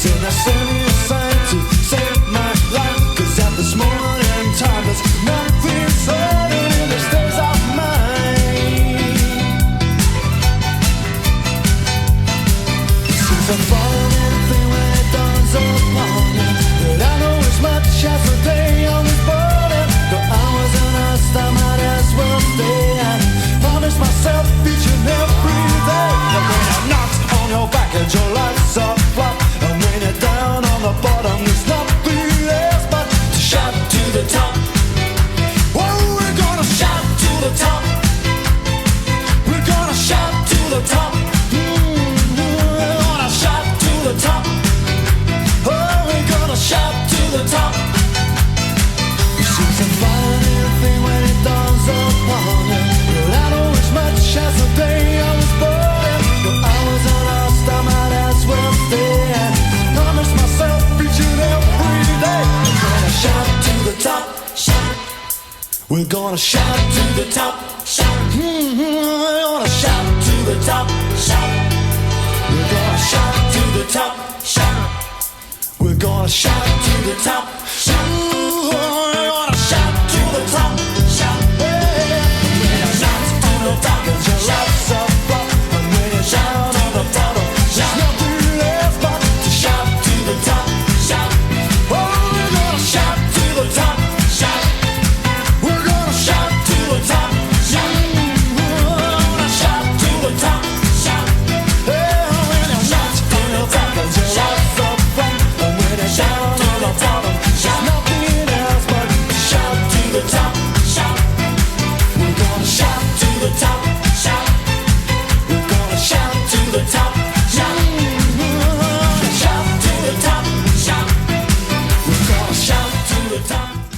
said I sent you a sign to save my life, 'cause at this moment in time there's nothing certain in these days of mine. Since I follow anything when it dawns upon you, but I know as much as the day on this border. The hours and us, I might as well stay. I promise myself each and every day that when I knock on your back and your lights are flat, and when you're down on the bottom, there's nothing else but to shout to the top. Oh, we're gonna shout to the top. We're gonna shout to the top. We're gonna shout to the top. Oh, we're gonna shout to the top. Since I'm flying anything when it dawns upon you, but I know as much as the day I was born. The hours are lost, I might as well stay. Promise myself each and every day. We're gonna shout to the top, shout. We're gonna shout to the top, shout. We're gonna shout to the top, shout. We're gonna shout to the top, shout. We're gonna shout to the top, shout.